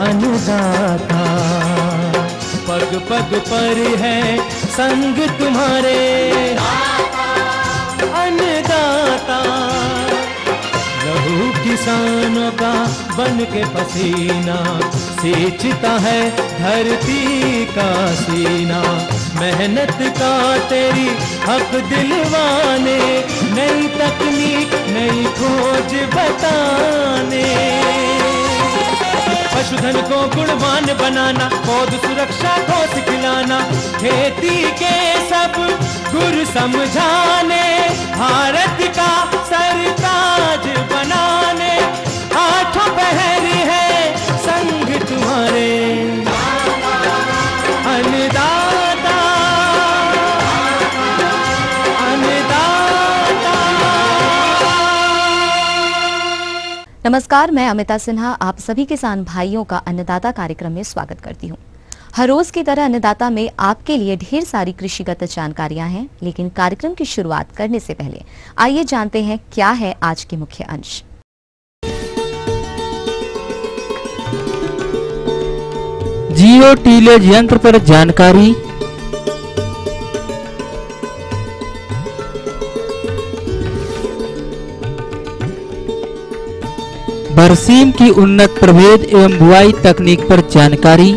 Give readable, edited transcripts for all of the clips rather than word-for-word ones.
अन्नदाता। पग पग पर है संग तुम्हारे अन्नदाता। लहू किसानों का बन के पसीना सींचता है धरती का सीना। मेहनत का तेरी हक दिलवाने, नई तकनीक नई खोज बताने। पशुधन को गुणवान बनाना, पौध सुरक्षा को सिखलाना, खेती के सब गुर समझाने, भारत का सरताज बनाने। आठों पहर है संग तुम्हारे अन्नदाता अन्नदाता। नमस्कार, मैं अमिता सिन्हा आप सभी किसान भाइयों का अन्नदाता कार्यक्रम में स्वागत करती हूं। हर रोज की तरह अन्नदाता में आपके लिए ढेर सारी कृषिगत जानकारियां हैं, लेकिन कार्यक्रम की शुरुआत करने से पहले आइए जानते हैं क्या है आज के मुख्य अंश। जियो टीलेज यंत्र पर जानकारी, बरसीम की उन्नत प्रभेद एवं बुआई तकनीक पर जानकारी,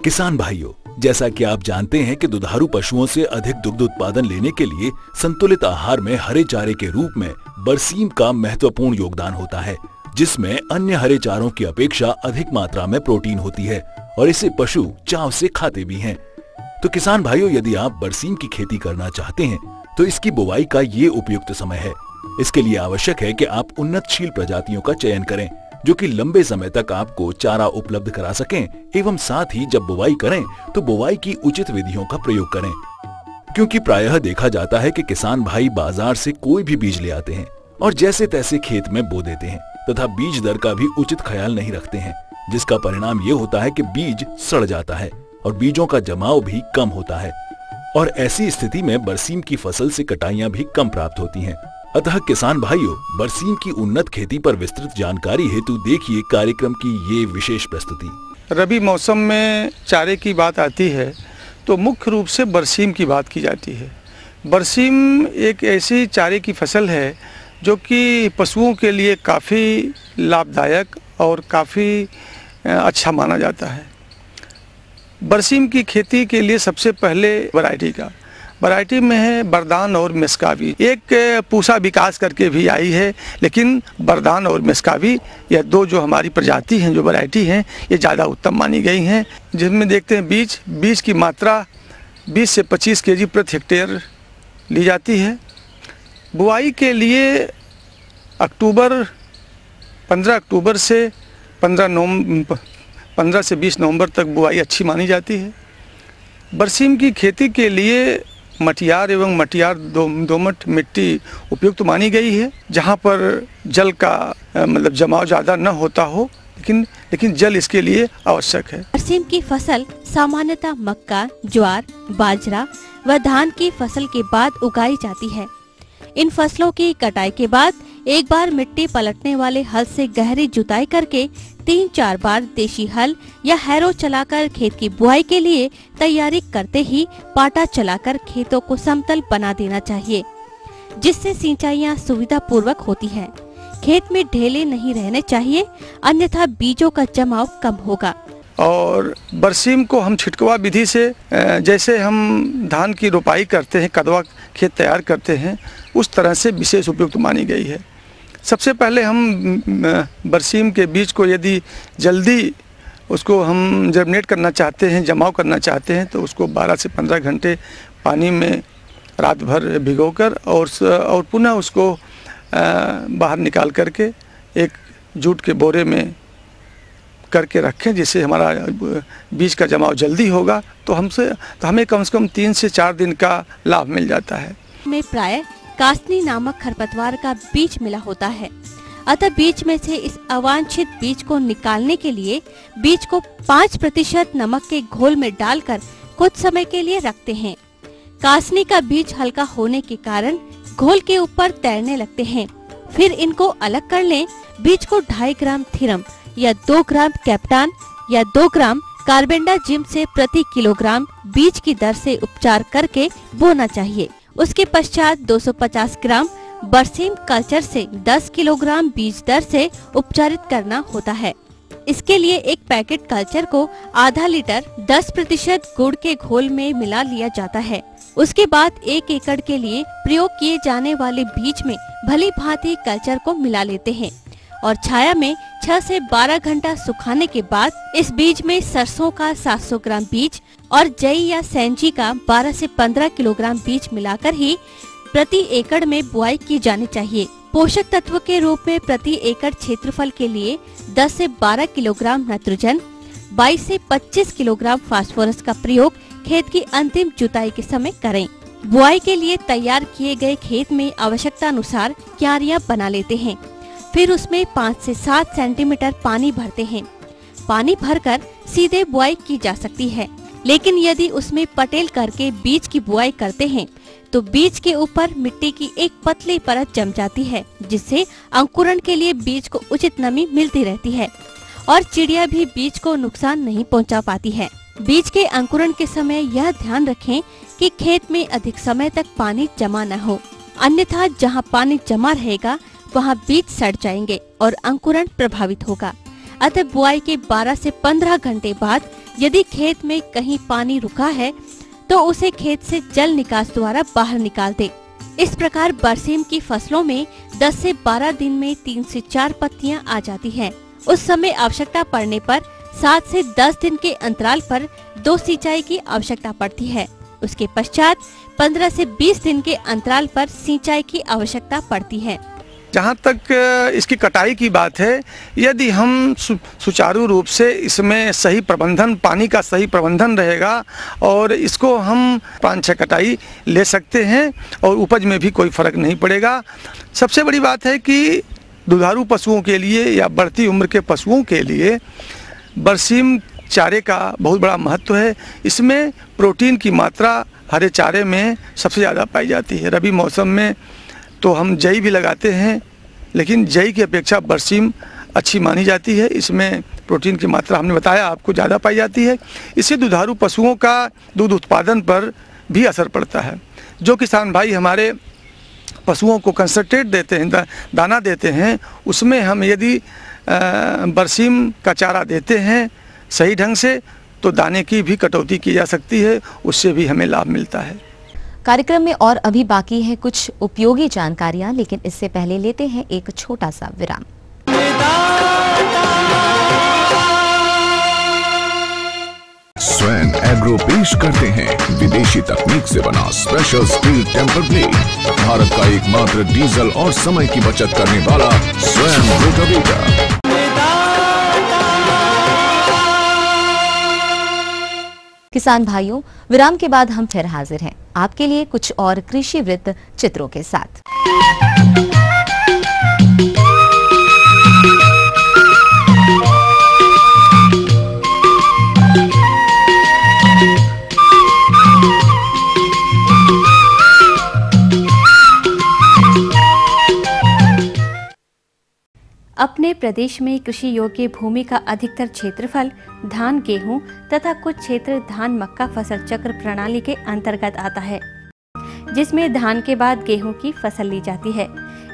किसान भाइयों, जैसा कि आप जानते हैं कि दुधारू पशुओं से अधिक दुग्ध उत्पादन लेने के लिए संतुलित आहार में हरे चारे के रूप में बरसीम का महत्वपूर्ण योगदान होता है, जिसमें अन्य हरे चारों की अपेक्षा अधिक मात्रा में प्रोटीन होती है और इसे पशु चाव से खाते भी हैं। तो किसान भाइयों, यदि आप बरसीम की खेती करना चाहते हैं तो इसकी बुवाई का ये उपयुक्त समय है। इसके लिए आवश्यक है कि आप उन्नतशील प्रजातियों का चयन करें जो कि लंबे समय तक आपको चारा उपलब्ध करा सकें, एवं साथ ही जब बुवाई करें तो बुवाई की उचित विधियों का प्रयोग करें, क्योंकि प्रायः देखा जाता है कि किसान भाई बाजार से कोई भी बीज ले आते हैं और जैसे तैसे खेत में बो देते हैं तथा बीज दर का भी उचित ख्याल नहीं रखते हैं, जिसका परिणाम ये होता है कि बीज सड़ जाता है और बीजों का जमाव भी कम होता है और ऐसी स्थिति में बरसीम की फसल से कटाइयां भी कम प्राप्त होती हैं। अतः किसान भाइयों, बरसीम की उन्नत खेती पर विस्तृत जानकारी हेतु देखिए कार्यक्रम की ये विशेष प्रस्तुति। रबी मौसम में चारे की बात आती है तो मुख्य रूप से बरसीम की बात की जाती है। बरसीम एक ऐसी चारे की फसल है जो कि पशुओं के लिए काफ़ी लाभदायक और काफ़ी अच्छा माना जाता है। बरसीम की खेती के लिए सबसे पहले वैरायटी में है बरदान और मेस्कावी। एक पूसा विकास करके भी आई है, लेकिन बरदान और मेस्कावी यह दो जो हमारी प्रजाति हैं, जो वैरायटी हैं, ये ज़्यादा उत्तम मानी गई हैं। जिसमें देखते हैं बीज की मात्रा 20 से 25 केजी प्रति हेक्टेयर ली जाती है। बुआई के लिए 15 अक्टूबर से 15 से 20 नवंबर तक बुआई अच्छी मानी जाती है। बरसीम की खेती के लिए मटियार एवं मटियार दोमट मिट्टी उपयुक्त मानी गई है, जहाँ पर जल का मतलब जमाव ज़्यादा न होता हो, लेकिन जल इसके लिए आवश्यक है। बरसीम की फसल सामान्यतः मक्का, ज्वार, बाजरा व धान की फसल के बाद उगाई जाती है। इन फसलों की कटाई के बाद एक बार मिट्टी पलटने वाले हल से गहरी जुताई करके 3-4 बार देशी हल या हैरो चलाकर खेत की बुआई के लिए तैयारी करते ही पाटा चलाकर खेतों को समतल बना देना चाहिए, जिससे सिंचाइयां सुविधा पूर्वक होती है। खेत में ढेले नहीं रहने चाहिए, अन्यथा बीजों का जमाव कम होगा। और बरसीम को हम छिटकवा विधि से, जैसे हम धान की रोपाई करते हैं, कदवा खेत तैयार करते हैं, उस तरह से विशेष उपयुक्त मानी गई है। सबसे पहले हम बरसीम के बीज को यदि जल्दी उसको हम जर्मिनेट करना चाहते हैं, जमाव करना चाहते हैं, तो उसको 12 से 15 घंटे पानी में रात भर भिगोकर और पुनः उसको बाहर निकाल करके एक जूट के बोरे में करके रखें, जिससे हमारा बीज का जमाव जल्दी होगा, तो हमें कम से कम 3 से 4 दिन का लाभ मिल जाता है। में प्राय कासनी नामक खरपतवार का बीज मिला होता है, अतः बीज में से इस अवांछित बीज को निकालने के लिए बीज को 5% नमक के घोल में डालकर कुछ समय के लिए रखते हैं। कासनी का बीज हल्का होने के कारण घोल के ऊपर तैरने लगते हैं। फिर इनको अलग कर लें। बीज को 2.5 ग्राम थीरम या 2 ग्राम कैप्टान या 2 ग्राम कार्बेंडाजिम से प्रति किलोग्राम बीज की दर से उपचार करके बोना चाहिए। उसके पश्चात 250 ग्राम बरसीम कल्चर से 10 किलोग्राम बीज दर से उपचारित करना होता है। इसके लिए एक पैकेट कल्चर को आधा लीटर 10% गुड़ के घोल में मिला लिया जाता है। उसके बाद 1 एकड़ के लिए प्रयोग किए जाने वाले बीज में भली भांति कल्चर को मिला लेते हैं और छाया में 6 से 12 घंटा सुखाने के बाद इस बीज में सरसों का 700 ग्राम बीज और जई या सैंजी का 12 से 15 किलोग्राम बीज मिलाकर ही प्रति एकड़ में बुआई की जानी चाहिए। पोषक तत्व के रूप में प्रति एकड़ क्षेत्रफल के लिए 10 से 12 किलोग्राम नाइट्रोजन, 22 से 25 किलोग्राम फास्फोरस का प्रयोग खेत की अंतिम जुताई के समय करें। बुआई के लिए तैयार किए गए खेत में आवश्यकता अनुसार क्यारियां बना लेते हैं। फिर उसमें 5 से 7 सेंटीमीटर पानी भरते हैं। पानी भरकर सीधे बुआई की जा सकती है, लेकिन यदि उसमें पटेल करके बीज की बुआई करते हैं तो बीज के ऊपर मिट्टी की एक पतली परत जम जाती है, जिससे अंकुरण के लिए बीज को उचित नमी मिलती रहती है और चिड़िया भी बीज को नुकसान नहीं पहुंचा पाती है। बीज के अंकुरण के समय यह ध्यान रखें कि खेत में अधिक समय तक पानी जमा न हो, अन्यथा जहां पानी जमा रहेगा वहां बीज सड़ जाएंगे और अंकुरण प्रभावित होगा। अतः बुआई के 12 से 15 घंटे बाद यदि खेत में कहीं पानी रुका है तो उसे खेत से जल निकास द्वारा बाहर निकाल दे। इस प्रकार बरसीम की फसलों में 10 से 12 दिन में 3 से 4 पत्तियां आ जाती हैं। उस समय आवश्यकता पड़ने पर 7 से 10 दिन के अंतराल पर 2 सिंचाई की आवश्यकता पड़ती है। उसके पश्चात 15 से 20 दिन के अंतराल पर सिंचाई की आवश्यकता पड़ती है। जहाँ तक इसकी कटाई की बात है, यदि हम सुचारू रूप से इसमें सही प्रबंधन, पानी का सही प्रबंधन रहेगा और इसको हम 5-6 कटाई ले सकते हैं और उपज में भी कोई फर्क नहीं पड़ेगा। सबसे बड़ी बात है कि दुधारू पशुओं के लिए या बढ़ती उम्र के पशुओं के लिए बरसीम चारे का बहुत बड़ा महत्व है। इसमें प्रोटीन की मात्रा हरे चारे में सबसे ज़्यादा पाई जाती है। रबी मौसम में तो हम जई भी लगाते हैं, लेकिन जई की अपेक्षा बरसीम अच्छी मानी जाती है। इसमें प्रोटीन की मात्रा हमने बताया आपको ज़्यादा पाई जाती है। इससे दुधारू पशुओं का दूध उत्पादन पर भी असर पड़ता है। जो किसान भाई हमारे पशुओं को कंसंट्रेट देते हैं, दाना देते हैं, उसमें हम यदि बरसीम का चारा देते हैं सही ढंग से तो दाने की भी कटौती की जा सकती है, उससे भी हमें लाभ मिलता है। कार्यक्रम में और अभी बाकी है कुछ उपयोगी जानकारियां, लेकिन इससे पहले लेते हैं एक छोटा सा विराम। स्वयं एग्रो पेश करते हैं विदेशी तकनीक से बना special steel temper blade, Bharat का एकमात्र डीजल और समय की बचत करने वाला स्वयं रोटावेटर। किसान भाइयों, विराम के बाद हम फिर हाजिर हैं आपके लिए कुछ और कृषि वृत्त चित्रों के साथ। अपने प्रदेश में कृषि योग्य भूमि का अधिकतर क्षेत्रफल धान, गेहूं तथा कुछ क्षेत्र धान मक्का फसल चक्र प्रणाली के अंतर्गत आता है, जिसमें धान के बाद गेहूं की फसल ली जाती है।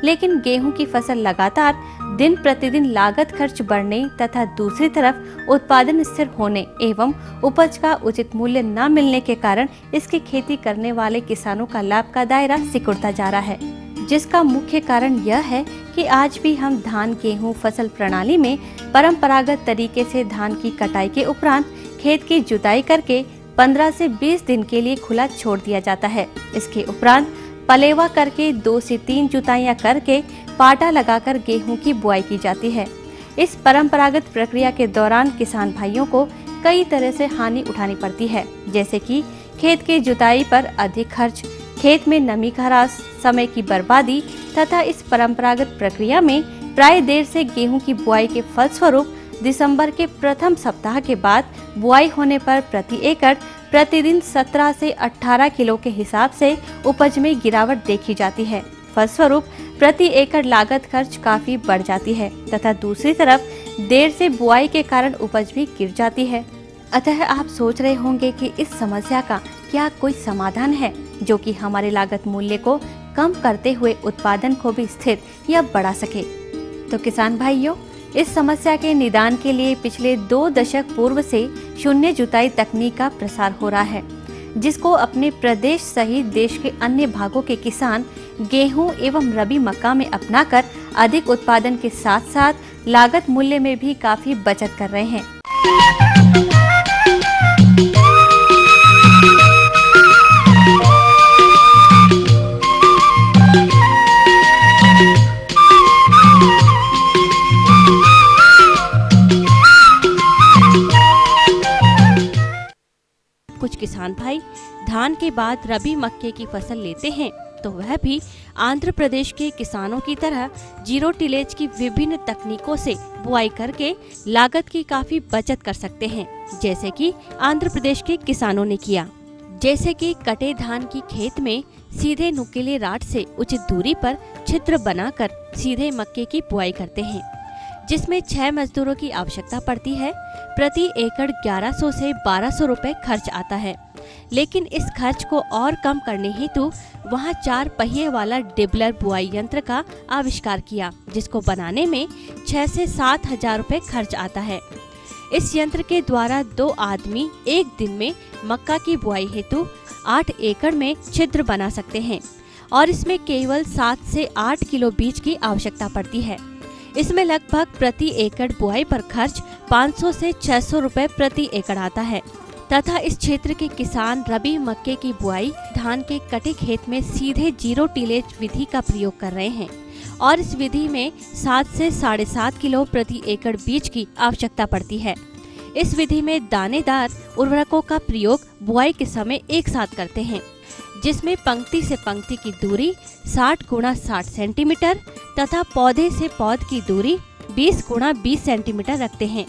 लेकिन गेहूं की फसल लगातार दिन प्रतिदिन लागत खर्च बढ़ने तथा दूसरी तरफ उत्पादन स्थिर होने एवं उपज का उचित मूल्य न मिलने के कारण इसकी खेती करने वाले किसानों का लाभ का दायरा सिकुड़ता जा रहा है, जिसका मुख्य कारण यह है कि आज भी हम धान गेहूं फसल प्रणाली में परंपरागत तरीके से धान की कटाई के उपरांत खेत की जुताई करके 15 से 20 दिन के लिए खुला छोड़ दिया जाता है। इसके उपरांत पलेवा करके 2 से 3 जुताइयां करके पाटा लगाकर गेहूं की बुआई की जाती है। इस परंपरागत प्रक्रिया के दौरान किसान भाइयों को कई तरह से हानि उठानी पड़ती है, जैसे कि खेत की जुताई पर अधिक खर्च, खेत में नमी का ह्रास, समय की बर्बादी तथा इस परंपरागत प्रक्रिया में प्राय देर से गेहूं की बुआई के फलस्वरूप दिसंबर के प्रथम सप्ताह के बाद बुआई होने पर प्रति एकड़ प्रतिदिन 17 से 18 किलो के हिसाब से उपज में गिरावट देखी जाती है। फलस्वरूप प्रति एकड़ लागत खर्च काफी बढ़ जाती है तथा दूसरी तरफ देर से बुआई के कारण उपज भी गिर जाती है। अतः आप सोच रहे होंगे कि इस समस्या का क्या कोई समाधान है जो कि हमारे लागत मूल्य को कम करते हुए उत्पादन को भी स्थिर या बढ़ा सके। तो किसान भाइयों, इस समस्या के निदान के लिए पिछले 2 दशक पूर्व से शून्य जुताई तकनीक का प्रसार हो रहा है, जिसको अपने प्रदेश सहित देश के अन्य भागों के किसान गेहूं एवं रबी मक्का में अपनाकर अधिक उत्पादन के साथ साथ लागत मूल्य में भी काफी बचत कर रहे हैं। कुछ किसान भाई धान के बाद रबी मक्के की फसल लेते हैं तो वह भी आंध्र प्रदेश के किसानों की तरह जीरो टिलेज की विभिन्न तकनीकों से बुआई करके लागत की काफी बचत कर सकते हैं, जैसे कि आंध्र प्रदेश के किसानों ने किया। जैसे कि कटे धान की खेत में सीधे नुकीले राड से उचित दूरी पर छिद्र बनाकर सीधे मक्के की बुआई करते हैं, जिसमें 6 मजदूरों की आवश्यकता पड़ती है। प्रति एकड़ 1100 से 1200 रुपए खर्च आता है, लेकिन इस खर्च को और कम करने हेतु वहां 4 पहिए वाला डिबलर बुआई यंत्र का आविष्कार किया, जिसको बनाने में 6 से 7 हजार रुपए खर्च आता है। इस यंत्र के द्वारा 2 आदमी एक दिन में मक्का की बुआई हेतु 8 एकड़ में छिद्र बना सकते हैं और इसमें केवल 7 से 8 किलो बीज की आवश्यकता पड़ती है। इसमें लगभग प्रति एकड़ बुआई पर खर्च 500 से 600 रुपए प्रति एकड़ आता है तथा इस क्षेत्र के किसान रबी मक्के की बुआई धान के कटे खेत में सीधे जीरो टिलेज विधि का प्रयोग कर रहे हैं और इस विधि में 7 से 7.5 किलो प्रति एकड़ बीज की आवश्यकता पड़ती है। इस विधि में दानेदार उर्वरकों का प्रयोग बुआई के समय एक साथ करते हैं, जिसमें पंक्ति से पंक्ति की दूरी 60 गुणा 60 सेंटीमीटर तथा पौधे से पौध की दूरी 20 गुणा 20 सेंटीमीटर रखते हैं।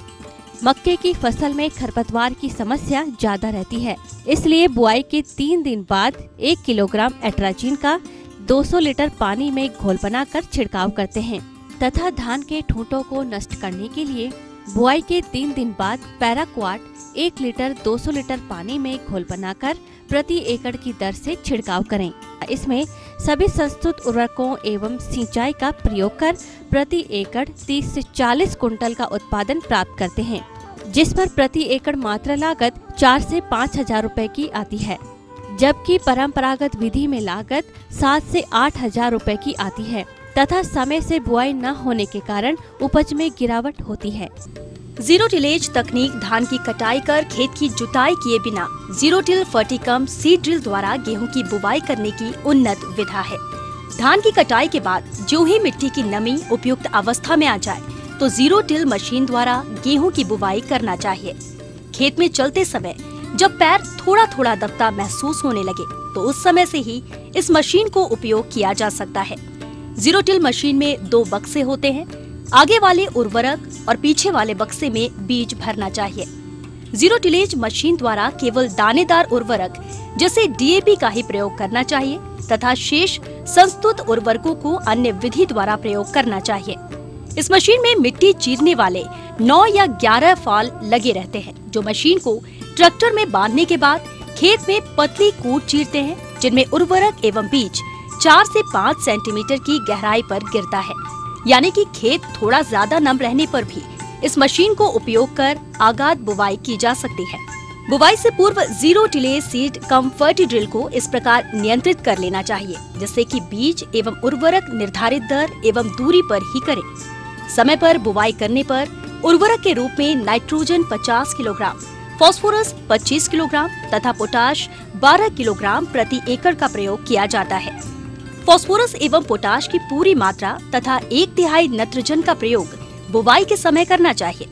मक्के की फसल में खरपतवार की समस्या ज्यादा रहती है, इसलिए बुआई के 3 दिन बाद 1 किलोग्राम एट्राजीन का 200 लीटर पानी में घोल बनाकर छिड़काव करते हैं तथा धान के ठूंठों को नष्ट करने के लिए बुआई के 3 दिन बाद पैराक्वाट 1 लीटर 200 लीटर पानी में घोल बनाकर प्रति एकड़ की दर से छिड़काव करें। इसमें सभी संस्तुत उर्वरकों एवं सिंचाई का प्रयोग कर प्रति एकड़ 30 से 40 कुंटल का उत्पादन प्राप्त करते हैं, जिस पर प्रति एकड़ मात्रा लागत 4 से 5 हजार रुपए की आती है, जबकि परंपरागत विधि में लागत 7 से 8 हजार रुपए की आती है तथा समय से बुआई न होने के कारण उपज में गिरावट होती है। जीरो टिलेज तकनीक धान की कटाई कर खेत की जुताई किए बिना जीरो टिल फर्टिकम सीड ड्रिल द्वारा गेहूं की बुवाई करने की उन्नत विधा है। धान की कटाई के बाद जो ही मिट्टी की नमी उपयुक्त अवस्था में आ जाए तो जीरो टिल मशीन द्वारा गेहूं की बुवाई करना चाहिए। खेत में चलते समय जब पैर थोड़ा थोड़ा दबता महसूस होने लगे तो उस समय से ही इस मशीन को उपयोग किया जा सकता है। जीरो टिल मशीन में 2 बक्से होते हैं, आगे वाले उर्वरक और पीछे वाले बक्से में बीज भरना चाहिए। जीरो टिलेज मशीन द्वारा केवल दानेदार उर्वरक जैसे डीएपी का ही प्रयोग करना चाहिए तथा शेष संस्तुत उर्वरकों को अन्य विधि द्वारा प्रयोग करना चाहिए। इस मशीन में मिट्टी चीरने वाले 9 या 11 फाल लगे रहते हैं, जो मशीन को ट्रैक्टर में बांधने के बाद खेत में पतली कूट चीरते हैं, जिनमें उर्वरक एवं बीज 4 से 5 सेंटीमीटर की गहराई पर गिरता है। यानी कि खेत थोड़ा ज्यादा नम रहने पर भी इस मशीन को उपयोग कर आगाद बुवाई की जा सकती है। बुवाई से पूर्व जीरो टिलेज सीड कम फर्टी ड्रिल को इस प्रकार नियंत्रित कर लेना चाहिए जिससे कि बीज एवं उर्वरक निर्धारित दर एवं दूरी पर ही करें। समय पर बुवाई करने पर उर्वरक के रूप में नाइट्रोजन 50 किलोग्राम, फास्फोरस 25 किलोग्राम तथा पोटाश 12 किलोग्राम प्रति एकड़ का प्रयोग किया जाता है। फास्फोरस एवं पोटाश की पूरी मात्रा तथा 1/3 नाइट्रोजन का प्रयोग बुवाई के समय करना चाहिए।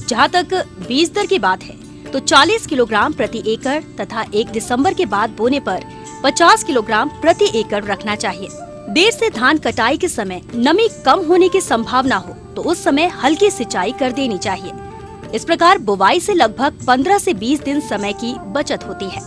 जहां तक बीज दर की बात है तो 40 किलोग्राम प्रति एकड़ तथा 1 दिसंबर के बाद बोने पर 50 किलोग्राम प्रति एकड़ रखना चाहिए। देर से धान कटाई के समय नमी कम होने की संभावना हो तो उस समय हल्की सिंचाई कर देनी चाहिए। इस प्रकार बुवाई से लगभग 15 से 20 दिन समय की बचत होती है।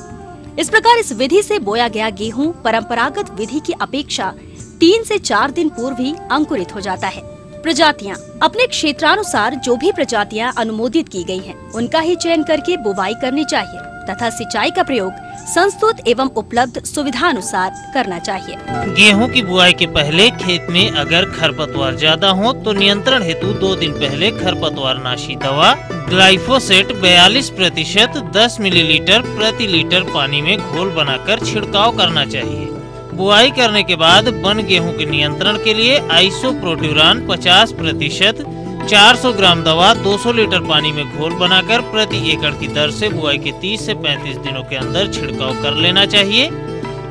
इस प्रकार इस विधि से बोया गया गेहूं परंपरागत विधि की अपेक्षा 3 से 4 दिन पूर्व ही अंकुरित हो जाता है। प्रजातियां अपने क्षेत्रानुसार जो भी प्रजातियां अनुमोदित की गई हैं, उनका ही चयन करके बुवाई करनी चाहिए तथा सिंचाई का प्रयोग संस्तुत एवं उपलब्ध सुविधा अनुसार करना चाहिए। गेहूं की बुआई के पहले खेत में अगर खरपतवार ज्यादा हो तो नियंत्रण हेतु 2 दिन पहले खरपतवार नाशी दवा ग्लाइफोसेट 42% 10 मिलीलीटर प्रति लीटर पानी में घोल बनाकर छिड़काव करना चाहिए। बुआई करने के बाद बन गेहूं के नियंत्रण के लिए आइसोप्रोट्यूरान 50% 400 ग्राम दवा 200 लीटर पानी में घोल बनाकर प्रति एकड़ की दर से बुआई के 30 से 35 दिनों के अंदर छिड़काव कर लेना चाहिए।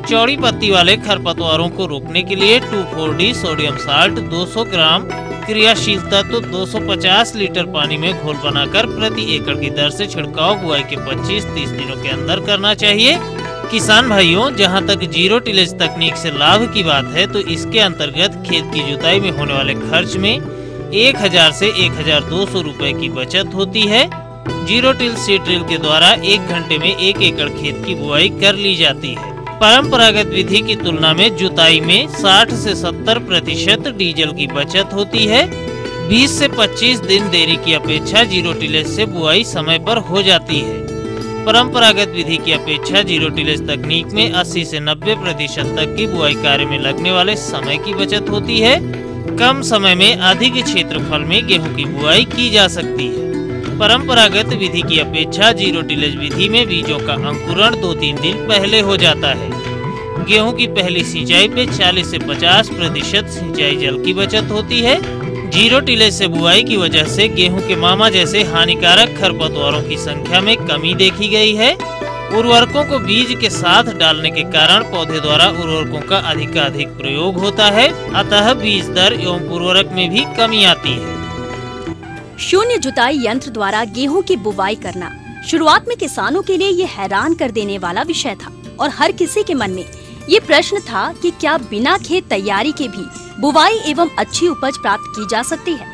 चौड़ी पत्ती वाले खरपतवारों को रोकने के लिए 2,4-D सोडियम साल्ट 200 ग्राम क्रियाशील तत्व 250 लीटर पानी में घोल बनाकर प्रति एकड़ की दर से छिड़काव बुआई के 25-30 दिनों के अंदर करना चाहिए। किसान भाइयों, जहां तक जीरो टिलेज तकनीक से लाभ की बात है तो इसके अंतर्गत खेत की जुताई में होने वाले खर्च में 1000 से 1200 रुपए की बचत होती है। जीरो टिल सीड ड्रिल के द्वारा 1 घंटे में 1 एकड़ खेत की बुआई कर ली जाती है। परंपरागत विधि की तुलना में जुताई में 60 से 70% डीजल की बचत होती है। 20 से 25 दिन देरी की अपेक्षा जीरो टिलेज से बुआई समय पर हो जाती है। परंपरागत विधि की अपेक्षा जीरो टिलेज तकनीक में 80 से 90% तक की बुआई कार्य में लगने वाले समय की बचत होती है। कम समय में अधिक क्षेत्रफल में गेहूं की बुआई की जा सकती है। परंपरागत विधि की अपेक्षा जीरो टिलेज विधि में बीजों का अंकुरण 2-3 दिन पहले हो जाता है। गेहूं की पहली सिंचाई पे 40 से 50% सिंचाई जल की बचत होती है। जीरो टिलेज से बुआई की वजह से गेहूं के मामा जैसे हानिकारक खरपतवारों की संख्या में कमी देखी गई है। उर्वरकों को बीज के साथ डालने के कारण पौधे द्वारा उर्वरकों का अधिकाधिक प्रयोग होता है, अतः बीज दर एवं उर्वरक में भी कमी आती है। शून्य जुताई यंत्र द्वारा गेहूं की बुवाई करना शुरुआत में किसानों के लिए ये हैरान कर देने वाला विषय था और हर किसी के मन में ये प्रश्न था कि क्या बिना खेत तैयारी के भी बुवाई एवं अच्छी उपज प्राप्त की जा सकती है।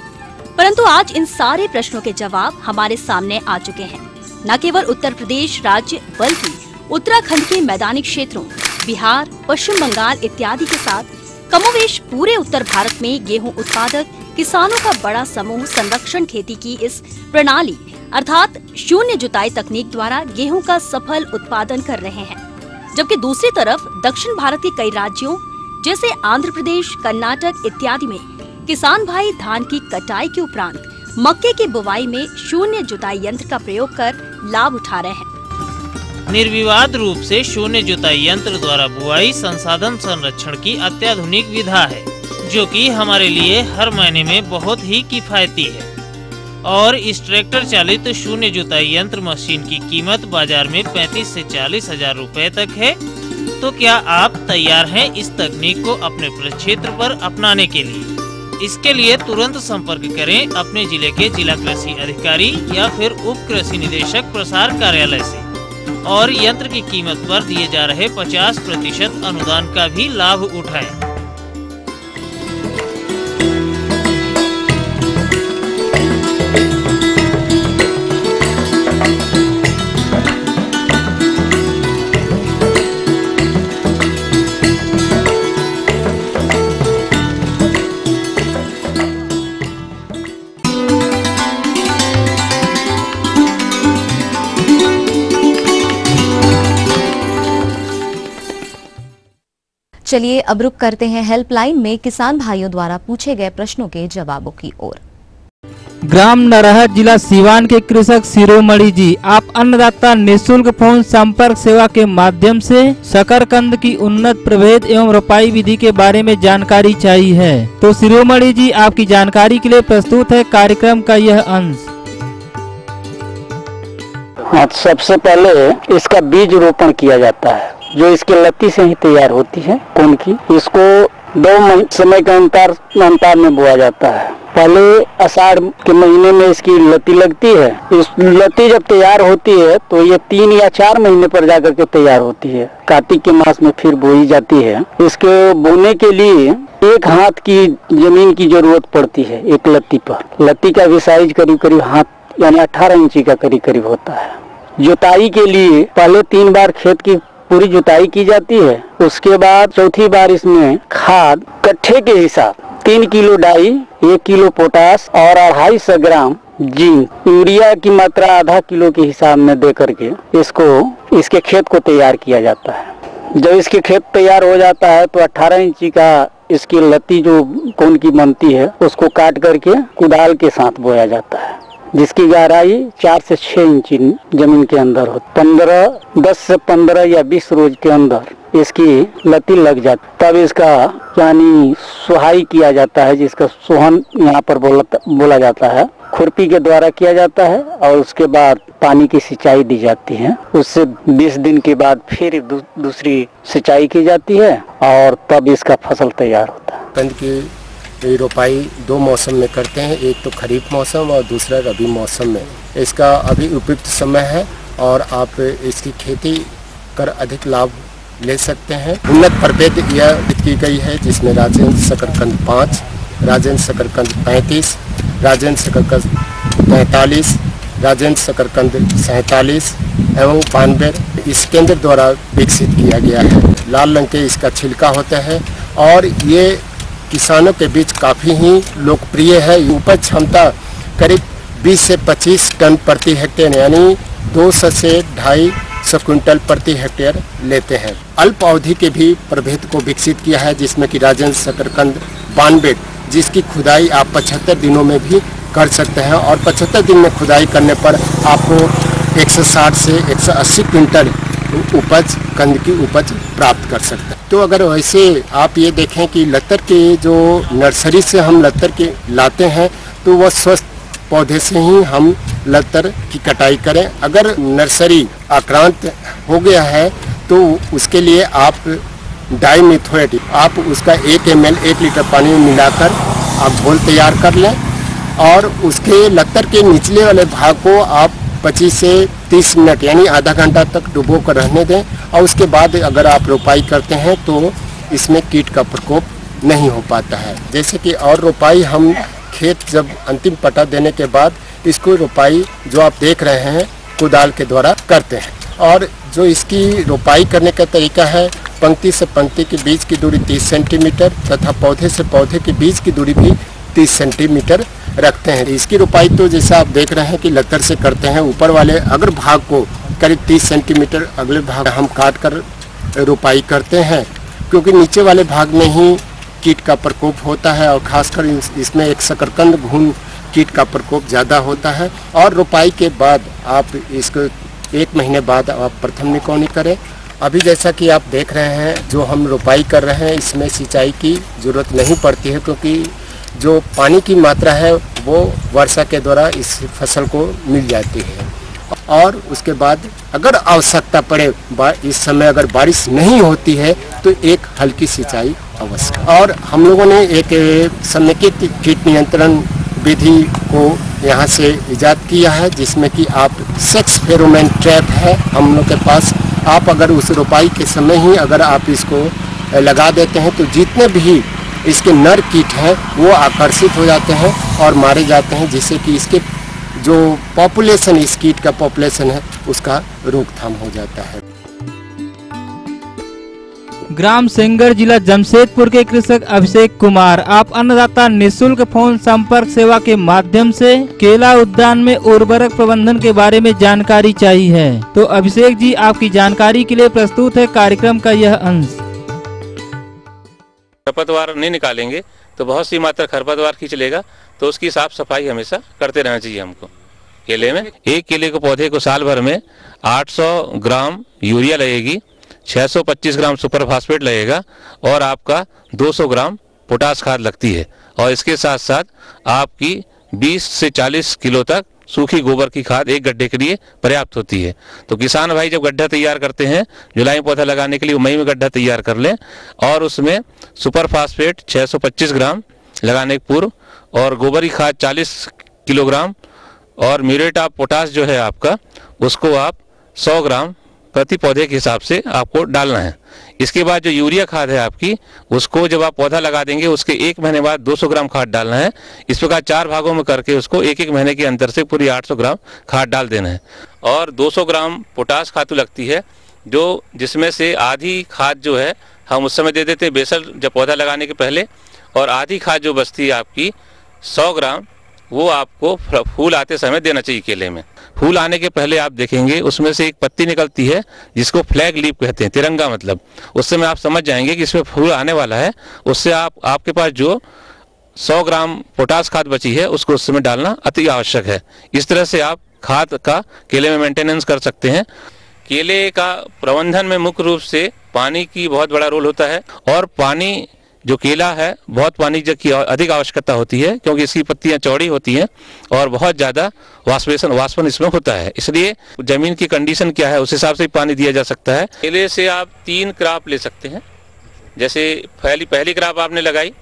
परंतु आज इन सारे प्रश्नों के जवाब हमारे सामने आ चुके हैं। न केवल उत्तर प्रदेश राज्य बल्कि उत्तराखंड के मैदानी क्षेत्रों, बिहार, पश्चिम बंगाल इत्यादि के साथ कमोवेश पूरे उत्तर भारत में गेहूं उत्पादक किसानों का बड़ा समूह संरक्षण खेती की इस प्रणाली अर्थात शून्य जुताई तकनीक द्वारा गेहूं का सफल उत्पादन कर रहे हैं। जबकि दूसरी तरफ दक्षिण भारत के कई राज्यों जैसे आंध्र प्रदेश, कर्नाटक इत्यादि में किसान भाई धान की कटाई के उपरांत मक्के की बुवाई में शून्य जुताई यंत्र का प्रयोग कर लाभ उठा रहे हैं। निर्विवाद रूप से शून्य जुताई यंत्र द्वारा बुआई संसाधन संरक्षण की अत्याधुनिक विधा है, जो कि हमारे लिए हर महीने में बहुत ही किफायती है। और इस ट्रैक्टर चालित शून्य जुताई यंत्र मशीन की कीमत बाजार में 35 से 40 हजार रुपए तक है। तो क्या आप तैयार हैं इस तकनीक को अपने प्रक्षेत्र पर अपनाने के लिए? इसके लिए तुरंत संपर्क करें अपने जिले के जिला कृषि अधिकारी या फिर उप कृषि निदेशक प्रसार कार्यालय से और यंत्र की कीमत पर दिए जा रहे 50% अनुदान का भी लाभ उठाएं। चलिए अब रुक करते हैं हेल्पलाइन में किसान भाइयों द्वारा पूछे गए प्रश्नों के जवाबों की ओर। ग्राम नरहट, जिला सीवान के कृषक शिरोमणि जी, आप अन्नदाता निःशुल्क फोन संपर्क सेवा के माध्यम से शकरकंद की उन्नत प्रभेद एवं रोपाई विधि के बारे में जानकारी चाहिए है। तो शिरोमणि जी, आपकी जानकारी के लिए प्रस्तुत है कार्यक्रम का यह अंश। सबसे पहले इसका बीज रोपण किया जाता है, जो इसके लत्ती से ही तैयार होती है कौन की। इसको 2 समय के अंतर में बोया जाता है। पहले आषाढ़ के महीने में इसकी लती लगती है। इस लती जब तैयार होती है तो ये 3 या 4 महीने पर जाकर के तैयार होती है। कार्तिक के मास में फिर बोई जाती है। इसके बोने के लिए 1 हाथ की जमीन की जरूरत पड़ती है एक लत्ती पर। लत्ती का भी साइज करीब करीब हाथ यानी 18 इंची का करीब करीब होता है। जुताई के लिए पहले 3 बार खेत की पूरी जुताई की जाती है। उसके बाद चौथी बार इसमें खाद कट्ठे के हिसाब 3 किलो डाई, 1 किलो पोटास और 250 ग्राम जिंक, यूरिया की मात्रा आधा किलो के हिसाब में दे करके इसके खेत को तैयार किया जाता है। जब इसके खेत तैयार हो जाता है तो 18 इंची का इसकी लत्ती जो कोन की बनती है उसको काट करके कुदाल के साथ बोया जाता है, जिसकी गहराई 4 से 6 इंच जमीन के अंदर हो। 10 से 15 या 20 रोज के अंदर इसकी लती लग जाती, तब इसका यानी सुहाई किया जाता है, जिसका सोहन यहाँ पर बोला जाता है। खुरपी के द्वारा किया जाता है और उसके बाद पानी की सिंचाई दी जाती है। उससे 20 दिन के बाद फिर दूसरी सिंचाई की जाती है और तब इसका फसल तैयार होता है। कंद की रोपाई 2 मौसम में करते हैं, एक तो खरीफ मौसम और दूसरा रबी मौसम में। इसका अभी उपयुक्त समय है और आप इसकी खेती कर अधिक लाभ ले सकते हैं। उन्नत प्रभेद यह की गई है जिसमें राजेंद्र शकरकंद 5, राजेंद्र शकरकंद 35, राजेंद्र शकरकंद 45, राजेंद्र शकरकंद 47 एवं पानबेर इस केंद्र द्वारा विकसित किया गया है। लाल रंग के इसका छिलका होता है और ये किसानों के बीच काफ़ी ही लोकप्रिय है। उपज क्षमता करीब 20 से 25 टन प्रति हेक्टेयर यानी 200 से 250 क्विंटल प्रति हेक्टेयर लेते हैं। अल्प अवधि के भी प्रभेद को विकसित किया है जिसमें कि राजेंद्र शकरकंद 92 जिसकी खुदाई आप 75 दिनों में भी कर सकते हैं और 75 दिन में खुदाई करने पर आपको 160 से 180 क्विंटल उपज कंद की उपज प्राप्त कर सकते हैं। तो अगर वैसे आप ये देखें कि लतर के जो नर्सरी से हम लतर के लाते हैं तो वह स्वस्थ पौधे से ही हम लतर की कटाई करें। अगर नर्सरी आक्रांत हो गया है तो उसके लिए आप डाइमिथोएट आप उसका 1 ml 1 लीटर पानी में मिलाकर आप घोल तैयार कर लें और उसके लतर के निचले वाले भाग को आप 25 से 30 मिनट यानी आधा घंटा तक डुबो कर रहने दें और उसके बाद अगर आप रोपाई करते हैं तो इसमें कीट का प्रकोप नहीं हो पाता है। जैसे कि और रोपाई हम खेत जब अंतिम पटा देने के बाद इसको रोपाई जो आप देख रहे हैं कुदाल के द्वारा करते हैं और जो इसकी रोपाई करने का तरीका है पंक्ति से पंक्ति के बीच की दूरी 30 सेंटीमीटर तथा पौधे से पौधे के बीच की दूरी भी 30 सेंटीमीटर रखते हैं। इसकी रोपाई तो जैसा आप देख रहे हैं कि लतर से करते हैं। ऊपर वाले अगर भाग को करीब 30 सेंटीमीटर अगले भाग हम काट कर रोपाई करते हैं क्योंकि नीचे वाले भाग में ही कीट का प्रकोप होता है और खासकर इसमें एक शकरकंद घुन कीट का प्रकोप ज़्यादा होता है। और रोपाई के बाद आप इसको 1 महीने बाद आप प्रथम निकौनी करें। अभी जैसा कि आप देख रहे हैं जो हम रोपाई कर रहे हैं इसमें सिंचाई की ज़रूरत नहीं पड़ती है क्योंकि जो पानी की मात्रा है वो वर्षा के द्वारा इस फसल को मिल जाती है। और उसके बाद अगर आवश्यकता पड़े इस समय अगर बारिश नहीं होती है तो एक हल्की सिंचाई अवश्य। और हम लोगों ने एक समेकित कीट नियंत्रण विधि को यहाँ से इजाद किया है जिसमें कि आप सेक्स फेरोमोन ट्रैप है हम लोग के पास। आप अगर उस रोपाई के समय ही अगर आप इसको लगा देते हैं तो जितने भी इसके नर कीट हैं वो आकर्षित हो जाते हैं और मारे जाते हैं जिससे कि इसके जो पॉपुलेशन इस कीट का पॉपुलेशन है उसका रोकथाम हो जाता है। ग्राम सेंगर जिला जमशेदपुर के कृषक अभिषेक कुमार आप अन्नदाता निःशुल्क फोन संपर्क सेवा के माध्यम से केला उद्यान में उर्वरक प्रबंधन के बारे में जानकारी चाहिए है। तो अभिषेक जी आपकी जानकारी के लिए प्रस्तुत है कार्यक्रम का यह अंश। खरपतवार नहीं निकालेंगे तो बहुत सी मात्रा खरपतवार खींच लेगा तो उसकी साफ सफाई हमेशा करते रहना चाहिए हमको। केले में 1 केले के पौधे को साल भर में 800 ग्राम यूरिया लगेगी, 625 ग्राम सुपर फास्फेट लगेगा और आपका 200 ग्राम पोटास खाद लगती है। और इसके साथ साथ आपकी 20 से 40 किलो तक सूखी गोबर की खाद एक गड्ढे के लिए पर्याप्त होती है। तो किसान भाई जब गड्ढा तैयार करते हैं जुलाई में पौधा लगाने के लिए, मई में गड्ढा तैयार कर लें और उसमें सुपर फास्फेट 625 ग्राम लगाने के पूर्व और गोबर की खाद 40 किलोग्राम और म्यूरेट ऑफ पोटाश जो है आपका, उसको आप 100 ग्राम प्रति पौधे के हिसाब से आपको डालना है। इसके बाद जो यूरिया खाद है आपकी, उसको जब आप पौधा लगा देंगे उसके 1 महीने बाद 200 ग्राम खाद डालना है। इस प्रकार 4 भागों में करके उसको 1-1 महीने के अंतर से पूरी 800 ग्राम खाद डाल देना है। और 200 ग्राम पोटाश खाद लगती है, जो जिसमें से आधी खाद जो है हम उस समय दे देते हैं बेसल जब पौधा लगाने के पहले, और आधी खाद जो बचती है आपकी 100 ग्राम, वो आपको फूल आते समय देना चाहिए केले में। फूल आने के पहले आप देखेंगे उसमें से एक पत्ती निकलती है जिसको फ्लैग लीफ कहते हैं, तिरंगा मतलब। उस समय आप समझ जाएंगे कि इसमें फूल आने वाला है। उससे आपके पास जो 100 ग्राम पोटाश खाद बची है उसको उस समय डालना अति आवश्यक है। इस तरह से आप खाद का केले में मेंटेनेंस कर सकते हैं। केले का प्रबंधन में मुख्य रूप से पानी की बहुत बड़ा रोल होता है, और पानी जो केला है बहुत पानी की अधिक आवश्यकता होती है, क्योंकि इसकी पत्तियां चौड़ी होती हैं और बहुत ज़्यादा वाष्पन इसमें होता है। इसलिए जमीन की कंडीशन क्या है उस हिसाब से पानी दिया जा सकता है। केले से आप 3 क्रॉप ले सकते हैं। जैसे पहली क्रॉप आपने लगाई,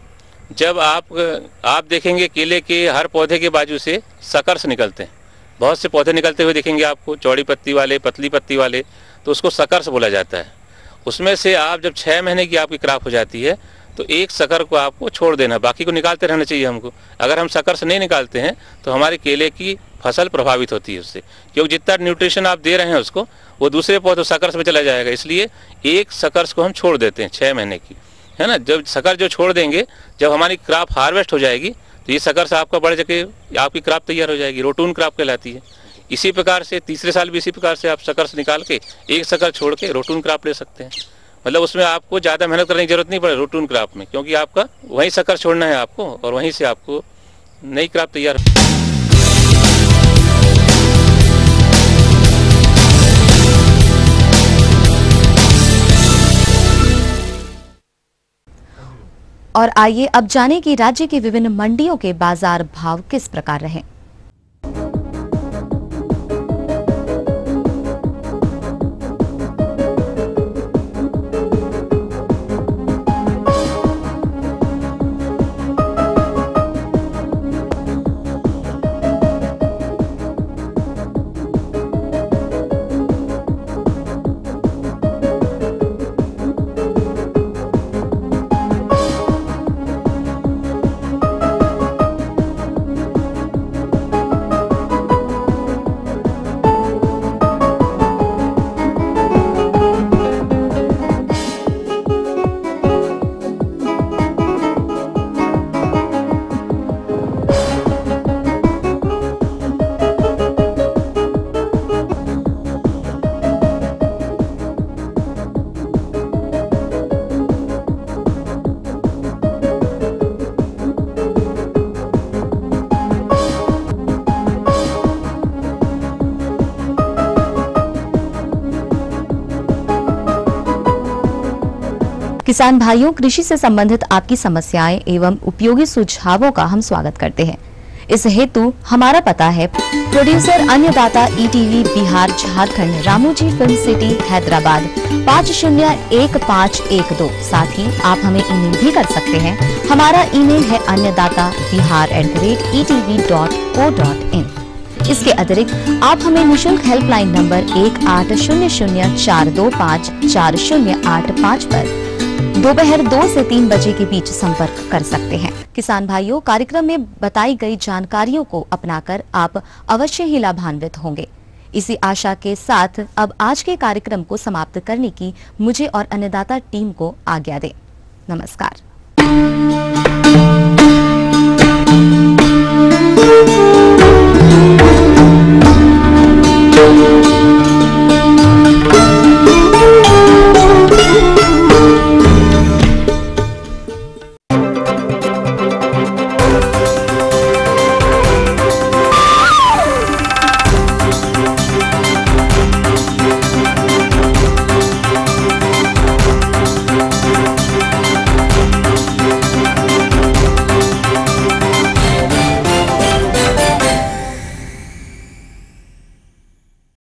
जब आप देखेंगे केले के हर पौधे के बाजू से सकर्स निकलते हैं, बहुत से पौधे निकलते हुए दिखेंगे आपको, चौड़ी पत्ती वाले, पतली पत्ती वाले, तो उसको सकर्स बोला जाता है। उसमें से आप जब 6 महीने की आपकी क्रॉप हो जाती है तो एक शकर को आपको छोड़ देना, बाकी को निकालते रहना चाहिए हमको। अगर हम शकर से नहीं निकालते हैं तो हमारे केले की फसल प्रभावित होती है उससे, क्योंकि जितना न्यूट्रिशन आप दे रहे हैं उसको वो दूसरे पौधे शकर्स में चला जाएगा। इसलिए एक शकर्स को हम छोड़ देते हैं 6 महीने की, है ना। जब शकर जो छोड़ देंगे, जब हमारी क्रॉप हार्वेस्ट हो जाएगी तो ये शकर्स आपका बढ़ जाके आपकी क्रॉप तैयार हो जाएगी, रोटून क्रॉप कहलाती है। इसी प्रकार से तीसरे साल भी इसी प्रकार से आप शकर्स निकाल के एक शकर छोड़ के रोटून क्रॉप ले सकते हैं। मतलब उसमें आपको ज़्यादा मेहनत करने की जरूरत नहीं पड़े रोटून क्रॉप में, क्योंकि आपका वहीं शकर छोड़ना है आपको और वहीं से आपको नई क्रॉप तैयार। और आइए अब जानें कि राज्य की विभिन्न मंडियों के बाजार भाव किस प्रकार रहे। किसान भाइयों, कृषि से संबंधित आपकी समस्याएं एवं उपयोगी सुझावों का हम स्वागत करते हैं। इस हेतु हमारा पता है प्रोड्यूसर अन्नदाता ETV Bihar Jharkhand, Ramoji film city Hyderabad 501512। साथ ही आप हमें ईमेल भी कर सकते हैं। हमारा ईमेल है annadatabihar@etv.co.in। इसके अतिरिक्त आप हमें निःशुल्क हेल्पलाइन नंबर 1800-425-4085 पर दोपहर 2 से 3 बजे के बीच संपर्क कर सकते हैं। किसान भाइयों, कार्यक्रम में बताई गई जानकारियों को अपनाकर आप अवश्य ही लाभान्वित होंगे। इसी आशा के साथ अब आज के कार्यक्रम को समाप्त करने की मुझे और अन्नदाता टीम को आज्ञा दें। नमस्कार।